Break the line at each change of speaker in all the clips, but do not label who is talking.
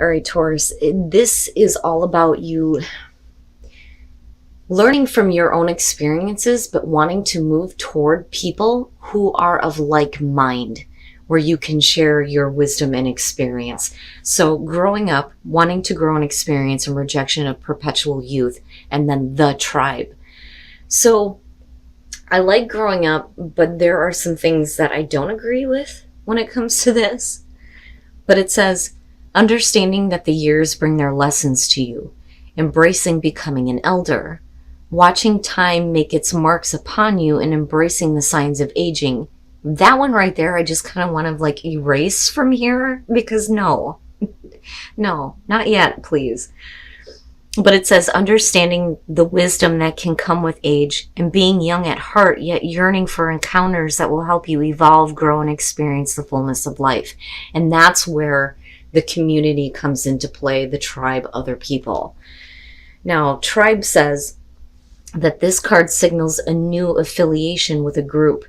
All right, Taurus, this is all about you learning from your own experiences, but wanting to move toward people who are of like mind, where you can share your wisdom and experience. So growing up, wanting to grow an experience and rejection of perpetual youth, and then the tribe. So I like growing up, but there are some things that I don't agree with when it comes to this. But it says, understanding that the years bring their lessons to you, embracing becoming an elder, watching time make its marks upon you, and embracing the signs of aging. That one right there, I just kind of want to like erase from here because no, not yet, please. But it says, understanding the wisdom that can come with age and being young at heart, yet yearning for encounters that will help you evolve, grow, and experience the fullness of life. And that's where the community comes into play, the tribe, other people. Now, tribe says that this card signals a new affiliation with a group.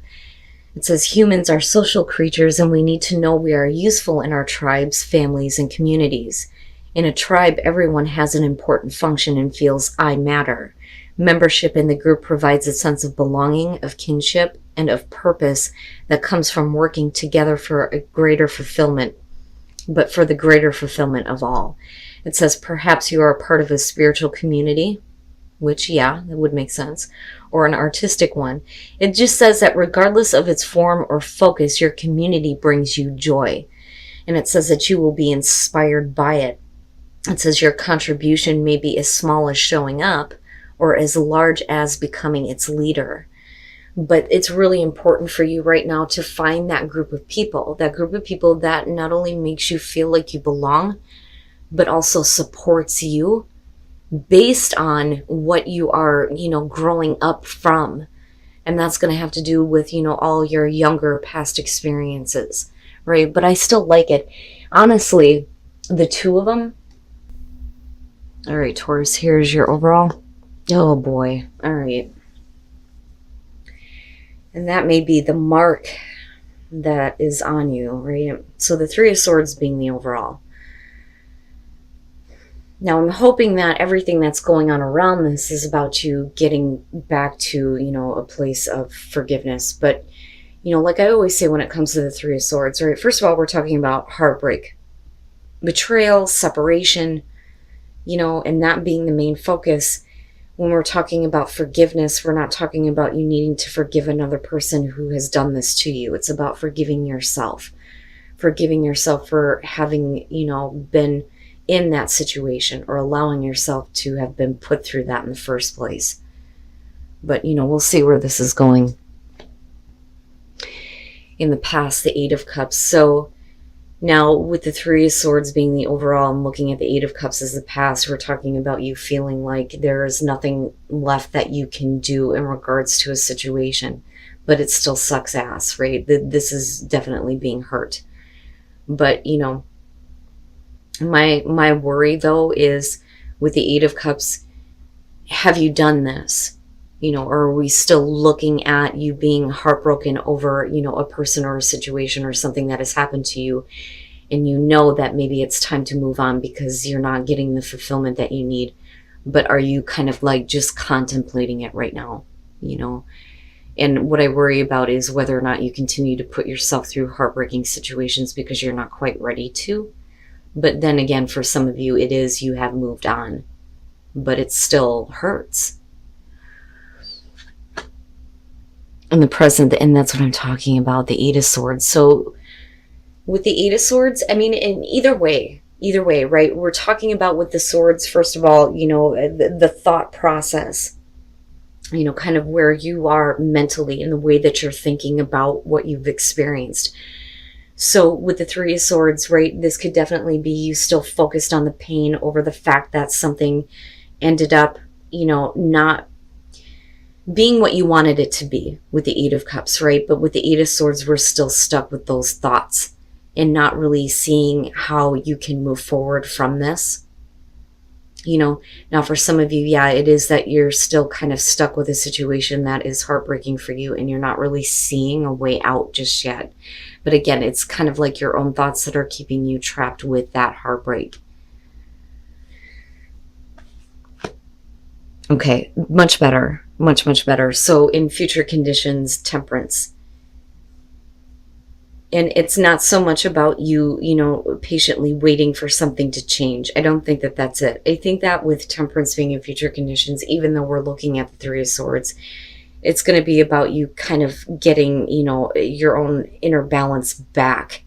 It says humans are social creatures and we need to know we are useful in our tribes, families, and communities. In a tribe, everyone has an important function and feels I matter. Membership in the group provides a sense of belonging, of kinship, and of purpose that comes from working together for a greater fulfillment, but for the greater fulfillment of all. It says perhaps you are a part of a spiritual community, which, yeah, that would make sense, or an artistic one. It just says that regardless of its form or focus, your community brings you joy. And it says that you will be inspired by it. It says your contribution may be as small as showing up or as large as becoming its leader. But it's really important for you right now to find that group of people that not only makes you feel like you belong, but also supports you based on what you are, growing up from. And that's going to have to do with, all your younger past experiences, right? But I still like it. Honestly, the two of them. All right, Taurus, here's your overall. Oh boy. All right. And that may be the mark that is on you, right? So the Three of Swords being the overall. Now I'm hoping that everything that's going on around this is about you getting back to, a place of forgiveness. But, like I always say when it comes to the Three of Swords, right? First of all, we're talking about heartbreak, betrayal, separation, and that being the main focus. When we're talking about forgiveness, we're not talking about you needing to forgive another person who has done this to you. It's about forgiving yourself for having, been in that situation or allowing yourself to have been put through that in the first place. But, we'll see where this is going. In the past, the Eight of Cups. So now with the Three of Swords being the overall and looking at the Eight of Cups as the past, we're talking about you feeling like there is nothing left that you can do in regards to a situation, but it still sucks ass, right? This is definitely being hurt. But, my worry though is with the Eight of Cups, have you done this? Or are we still looking at you being heartbroken over, a person or a situation or something that has happened to you, and that maybe it's time to move on because you're not getting the fulfillment that you need, but are you kind of like just contemplating it right now, And what I worry about is whether or not you continue to put yourself through heartbreaking situations because you're not quite ready to. But then again, for some of you, it is you have moved on, but it still hurts. In the present, and that's what I'm talking about, the Eight of Swords. So with the Eight of Swords, I mean, in either way, right? We're talking about with the swords, first of all, the thought process, kind of where you are mentally in the way that you're thinking about what you've experienced. So with the Three of Swords, right, this could definitely be you still focused on the pain over the fact that something ended up, not being what you wanted it to be with the Eight of Cups, right? But with the Eight of Swords, we're still stuck with those thoughts and not really seeing how you can move forward from this. Now for some of you, yeah, it is that you're still kind of stuck with a situation that is heartbreaking for you and you're not really seeing a way out just yet. But again, it's kind of like your own thoughts that are keeping you trapped with that heartbreak. Okay, much better. Much, much better. So in future conditions, temperance. And it's not so much about you, patiently waiting for something to change. I don't think that that's it. I think that with temperance being in future conditions, even though we're looking at the Three of Swords, it's going to be about you kind of getting, your own inner balance back,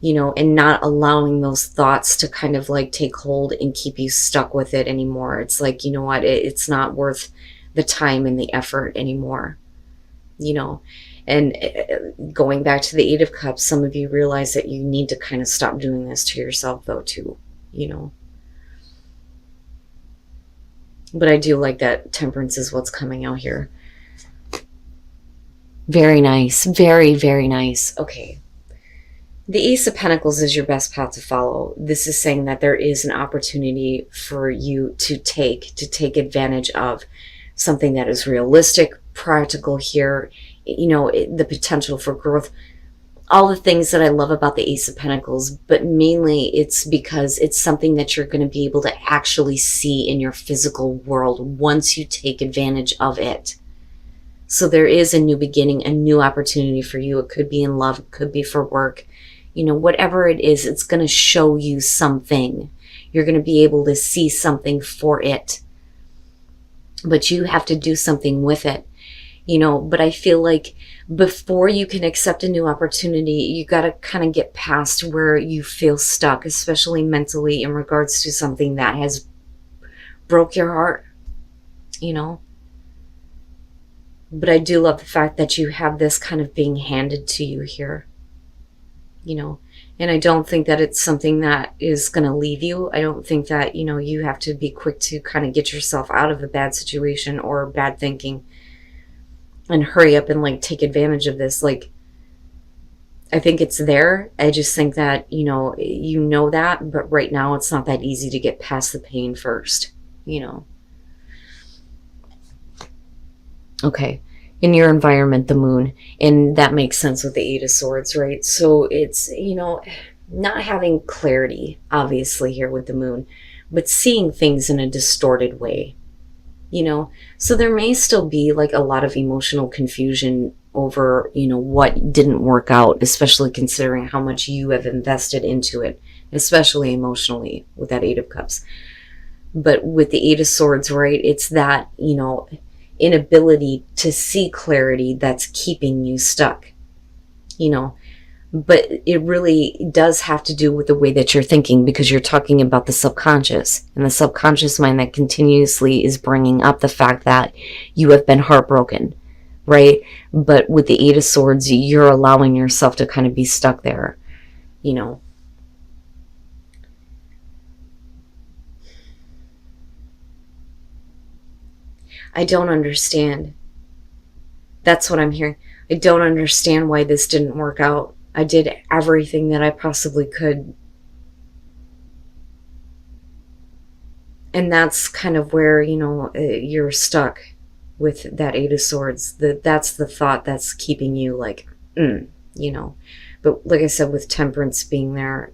and not allowing those thoughts to kind of like take hold and keep you stuck with it anymore. It's like, you know what, it's not worth the time and the effort anymore, And going back to the Eight of Cups, some of you realize that you need to kind of stop doing this to yourself, though, too, But I do like that temperance is what's coming out here. Very nice. Very, very nice. Okay. The Ace of Pentacles is your best path to follow. This is saying that there is an opportunity for you to take advantage of something that is realistic, practical here, the potential for growth, all the things that I love about the Ace of Pentacles, but mainly it's because it's something that you're going to be able to actually see in your physical world once you take advantage of it. So there is a new beginning, a new opportunity for you. It could be in love, it could be for work, whatever it is, it's going to show you something. You're going to be able to see something for it, but you have to do something with it. But I feel like before you can accept a new opportunity, you got to kind of get past where you feel stuck, especially mentally in regards to something that has broke your heart, But I do love the fact that you have this kind of being handed to you here, and I don't think that it's something that is going to leave you. I don't think that, you have to be quick to kind of get yourself out of a bad situation or bad thinking and hurry up and like take advantage of this. Like, I think it's there. I just think that, that, but right now it's not that easy to get past the pain first, Okay. In your environment, the moon, and that makes sense with the Eight of Swords, right? So it's, not having clarity, obviously, here with the moon, but seeing things in a distorted way, So there may still be like a lot of emotional confusion over, what didn't work out, especially considering how much you have invested into it, especially emotionally with that Eight of Cups. But with the Eight of Swords, right, it's that, inability to see clarity that's keeping you stuck, but it really does have to do with the way that you're thinking, because you're talking about the subconscious, and the subconscious mind that continuously is bringing up the fact that you have been heartbroken, right? But with the Eight of Swords, you're allowing yourself to kind of be stuck there, I don't understand. That's what I'm hearing. I don't understand why this didn't work out. I did everything that I possibly could. And that's kind of where, you're stuck with that Eight of Swords. That's the thought that's keeping you like, But like I said, with temperance being there,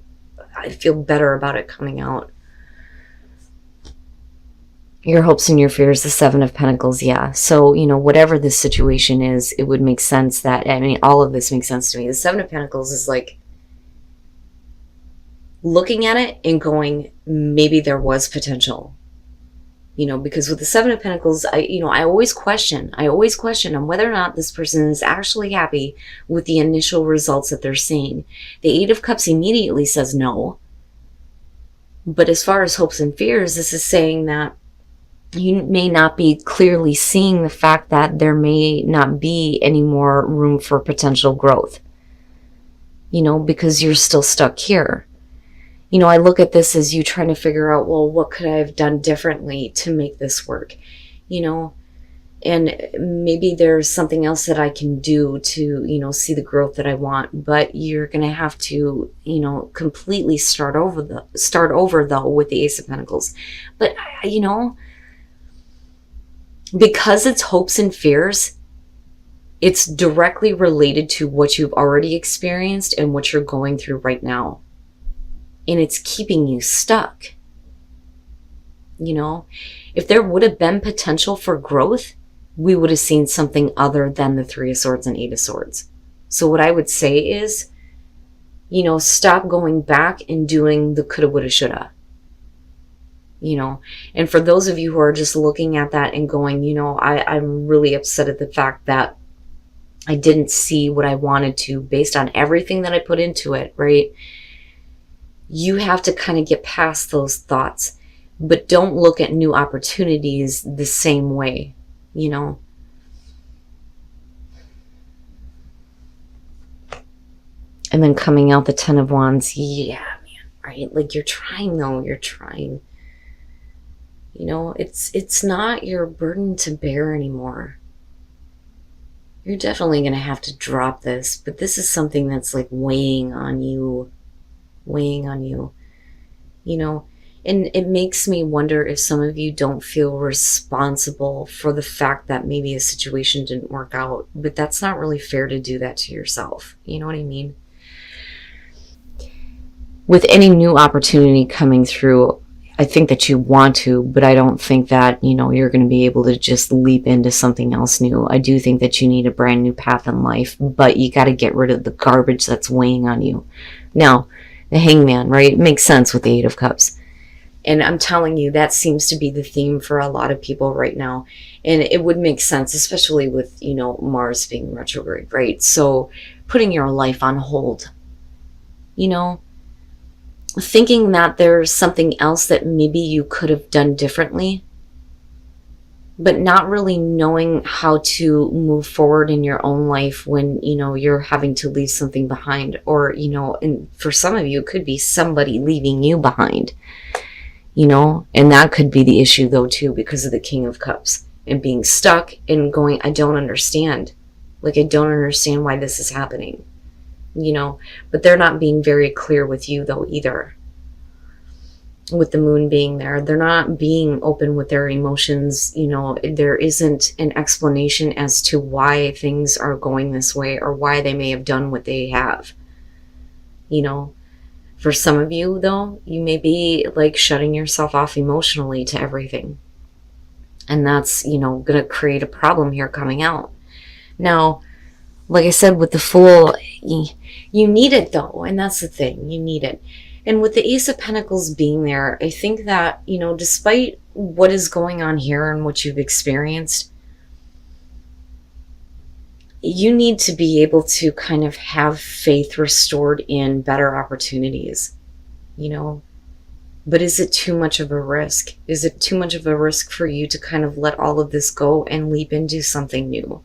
I feel better about it coming out. Your hopes and your fears, the Seven of Pentacles, yeah. So, whatever this situation is, it would make sense that, all of this makes sense to me. The Seven of Pentacles is like looking at it and going, maybe there was potential. Because with the Seven of Pentacles, I always question on whether or not this person is actually happy with the initial results that they're seeing. The Eight of Cups immediately says no. But as far as hopes and fears, this is saying that you may not be clearly seeing the fact that there may not be any more room for potential growth, because you're still stuck here. I look at this as you trying to figure out, well, what could I have done differently to make this work, and maybe there's something else that I can do to, see the growth that I want, but you're going to have to, completely start over though with the Ace of Pentacles. But, because it's hopes and fears, it's directly related to what you've already experienced and what you're going through right now. And it's keeping you stuck. You know, if there would have been potential for growth, we would have seen something other than the Three of Swords and Eight of Swords. So what I would say is, you know, stop going back and doing the coulda, woulda, shoulda. You know, and for those of you who are just looking at that and going, you know, I'm really upset at the fact that I didn't see what I wanted to based on everything that I put into it, right? You have to kind of get past those thoughts, but don't look at new opportunities the same way, you know. And then coming out the Ten of Wands, yeah, man, right? Like you're trying though, you're trying. You know, it's not your burden to bear anymore. You're definitely going to have to drop this, but this is something that's like weighing on you, you know, and it makes me wonder if some of you don't feel responsible for the fact that maybe a situation didn't work out, but that's not really fair to do that to yourself. You know what I mean? With any new opportunity coming through, I think that you want to, but I don't think that, you know, you're going to be able to just leap into something else new. I do think that you need a brand new path in life, but you got to get rid of the garbage that's weighing on you. Now, the Hangman, right? It makes sense with the Eight of Cups. And I'm telling you, that seems to be the theme for a lot of people right now. And it would make sense, especially with, you know, Mars being retrograde, right? So putting your life on hold, you know, thinking that there's something else that maybe you could have done differently, but not really knowing how to move forward in your own life when, you know, you're having to leave something behind, or, you know, and for some of you, it could be somebody leaving you behind, you know, and that could be the issue though, too, because of the King of Cups and being stuck and going, I don't understand. Like, I don't understand why this is happening. You know, but they're not being very clear with you though either. With the moon being there, they're not being open with their emotions. You know, there isn't an explanation as to why things are going this way or why they may have done what they have. You know, for some of you though, you may be like shutting yourself off emotionally to everything. And that's, you know, going to create a problem here coming out. Now, like I said, with the Fool, you need it though, and that's the thing, you need it. And with the Ace of Pentacles being there, I think that, you know, despite what is going on here and what you've experienced, you need to be able to kind of have faith restored in better opportunities, you know. But is it too much of a risk? Is it too much of a risk for you to kind of let all of this go and leap into something new?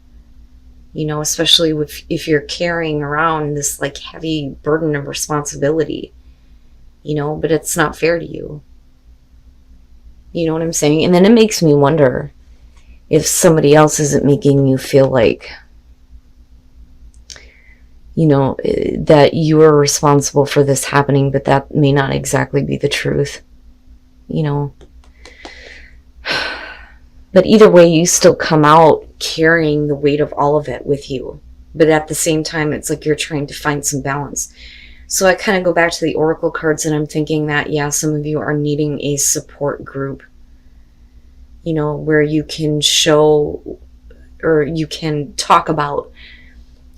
You know, especially if you're carrying around this like heavy burden of responsibility, you know, but it's not fair to you. You know what I'm saying? And then it makes me wonder if somebody else isn't making you feel like, you know, that you are responsible for this happening, but that may not exactly be the truth, you know. But either way, you still come out carrying the weight of all of it with you. But at the same time, it's like you're trying to find some balance. So I kind of go back to the Oracle cards and I'm thinking that, yeah, some of you are needing a support group, you know, where you can show or you can talk about,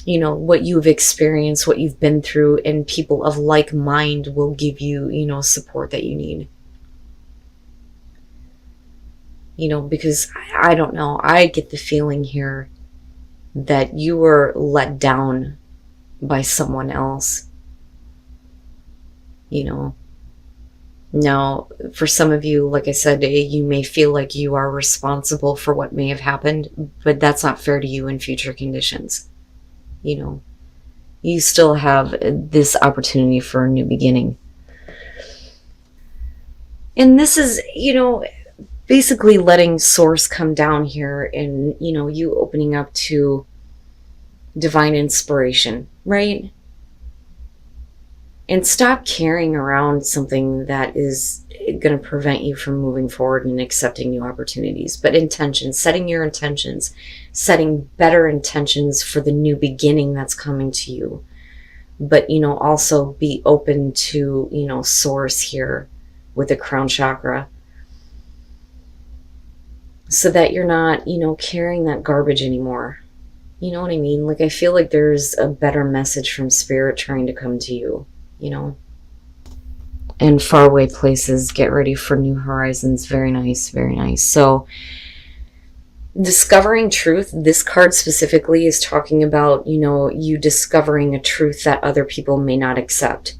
you know, what you've experienced, what you've been through, and people of like mind will give you, you know, support that you need. You know, because I don't know, I get the feeling here that you were let down by someone else. You know, now for some of you, like I said, you may feel like you are responsible for what may have happened, but that's not fair to you in future conditions. You know, you still have this opportunity for a new beginning. And this is, you know, basically letting source come down here and, you know, you opening up to divine inspiration, right? And stop carrying around something that is going to prevent you from moving forward and accepting new opportunities. But intentions, setting your intentions, setting better intentions for the new beginning that's coming to you. But, you know, also be open to, you know, source here with the crown chakra. so that you're not, carrying that garbage anymore. You know what I mean? Like, I feel like there's a better message from spirit trying to come to you, And faraway places, get ready for new horizons. Very nice, very nice. So, discovering truth, this card specifically is talking about, you discovering a truth that other people may not accept.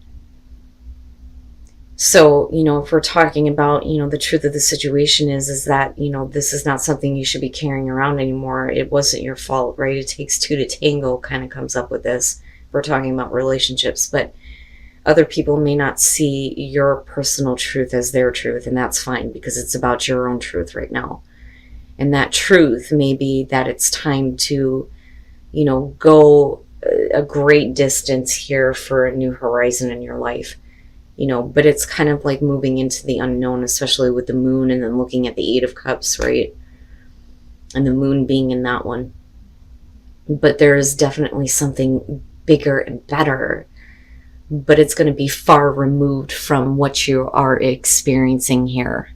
So, if we're talking about, the truth of the situation is that, this is not something you should be carrying around anymore. It wasn't your fault, right? It takes two to tango kind of comes up with this. We're talking about relationships, but other people may not see your personal truth as their truth, and that's fine because it's about your own truth right now. And that truth may be that it's time to, go a great distance here for a new horizon in your life. But it's kind of like moving into the unknown, especially with the moon and then looking at the Eight of Cups, right? And the moon being in that one. But there is definitely something bigger and better, but it's going to be far removed from what you are experiencing here.